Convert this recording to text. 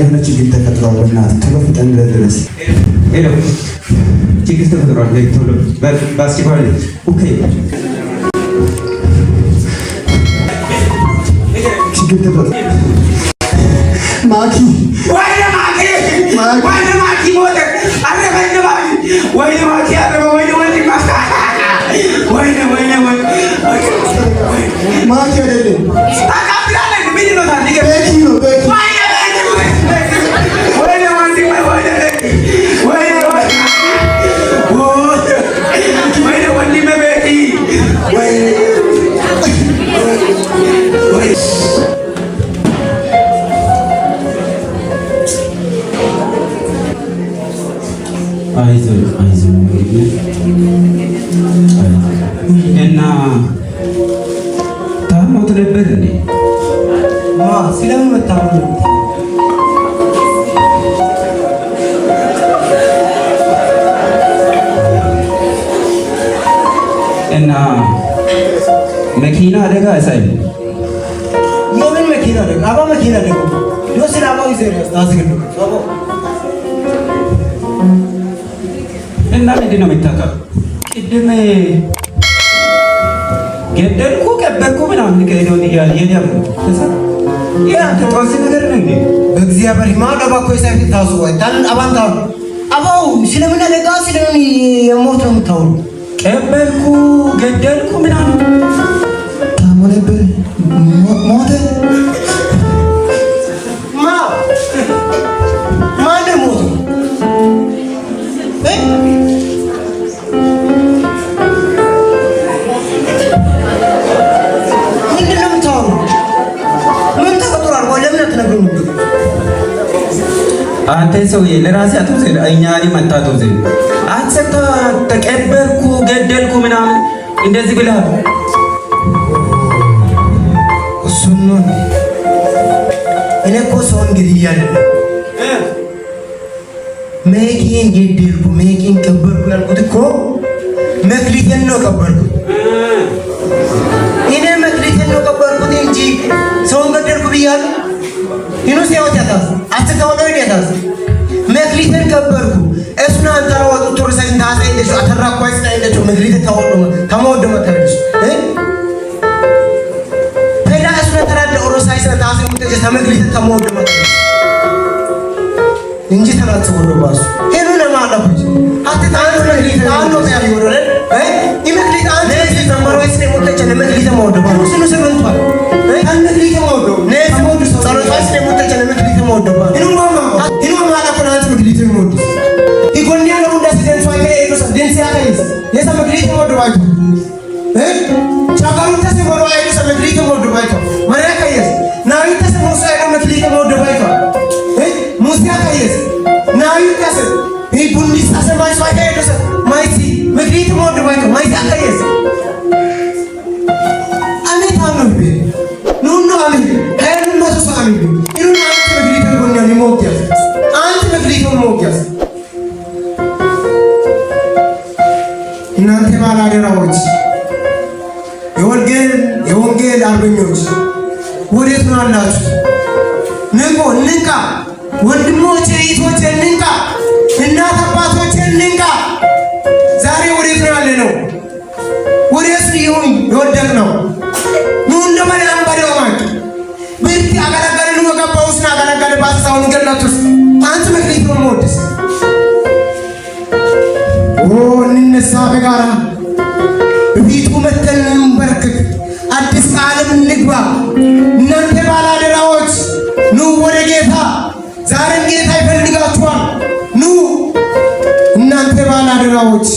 የሆነ ችግር ተፈጥሯል። በእናትህ ቶሎ ፍጠን ብለህ ድረስ። ሄሎ ችግር ተፈጥሯል። ቶሎ ባስኬትቦል ኦኬ ችግር ተፈጥሯል። ማኪ ወይኔ ማኪ ሞተ። አረ ወይኔ ማኪ አረ ወይኔ ማኪ አይደለም ታካፍላለህ። ምን ነው ታዲያ ቤኪ ነው ቤኪ እና ታሞት ነበር እንዴ? ስለምን መታወቅ ነው? እና መኪና አደጋ አይሳይም። የምን መኪና አደጋ? አባ መኪና አደጋ ዮሴፍ አባው ይዘራስ ታስገዱ እና ምንድን ነው የምታውቀው? ቅድም ገደልኩ ቀበርኩ ምናምን ከሄደው ይያል የለም ያ ተጣስ ነገር ነው እንዴ? በእግዚአብሔር ማዳባ ኮይ ሳይት ታዙ ወይ ታን አባንታ አባው ስለምን አደጋ ስለምን የሞት ነው የምታወሩ? ቀበርኩ ገደልኩ ምናምን ታሞ ነበር ሞተ። ማን ሞት አንተ ሰውዬ ለራሴ አትወዘን እኛኒ መታተውዘን አትሰጣ ተቀበርኩ ገደልኩ ምናምን እንደዚህ ብላ እሱን ነው እኔ እኮ ሰው እንግዲህ ያለ መኪን ገደልኩ መኪን ቀበርኩ ያልኩት እኮ መክሊቴን ነው ቀበርኩት። እኔ መክሊቴን ነው ቀበርኩት እንጂ ሰውን ገደልኩ ብያለሁ። ይኑስ ያወት ያታስ አስተካው ነው ያታስ መክሊቴን ቀበርኩ። እሱና አንተራው ቶርሳይ እንዳሳይ እንደሽ አተራኳይ ስታይለች መክሊቴ ታወዱ ተሞደ መተርሽ ፔዳ እሱና ተራደ ኦሮሳይ ስታሳይ ሙተጀ ተመክሊቴ ተሞደ መተርሽ እንጂ ተናጽው ነው ባሱ ሄኑ ለማለፈች አትታን መክሊቴ ታን ነው ያይወረለ ይመክሊቴ አንተ ተመሮ እስኔ ሙተጀ ለመክሊቴ ተሞደ ባሱ ስኑ ሰመንቷል አን መክሊቴ ተሞደ ነሞዱ ጸሎታስ ለሙተጀ ለመክሊቴ ተሞደ ባሱ ይኑ ማላ ኮናንት መክሊቴ ተሞደ ይጎንያ ነው እንዳስደን ሷይ ከሄዱ ሰደን ሲያቀይስ የሰ መክሊቴ ተሞደ ባሱ ቻጋሩ ተሰሞሮ አይዱ ሰ መክሊቴ ተሞደ ባሱ ማሪያ ከየስ ናዊ ተሰሞሮ ሳይዶ መክሊቴ ተሞደ ባሱ ሙዚያ ከየስ ናዊ ተሰ ቡንዲስ አሰማይ ሷይ ከሄዱ ሰ ማይሲ መክሊቴ ተሞደ ባሱ ማይሳ ከየስ አሜታ ነው ቢ ኑኑ አሜ ከየን መሶ አሜ ይሩና አንተ መክሊቴ ጎንያ ሊሞክያስ አንተ መክሊቴ ሞክያስ እናንተ ባላደራዎች የወንጌል አርበኞች ወዴት ነው አላችሁ? ንቁ፣ ንቃ! ወንድሞቼ እህቶቼ ንቃ! እናት አባቶቼ ንቃ! ዛሬ ወዴት ነው ያለነው? ወዴት ይሁን የወደቅነው? ኑ እንደማርያም ባደውማት ብርት አገለገለ ነው ገባውስና አገለገለ ባሳውን ገለቱስ አንተ መክሊት ነው ሞድስ እንነሳ በጋራ በፊቱ መተን እንበርክክ፣ አዲስ ዓለም እንግባ። እናንተ ባላደራዎች ኑ ወደ ጌታ፣ ዛሬም ጌታ ይፈልጋችኋል። ኑ እናንተ ባላደራዎች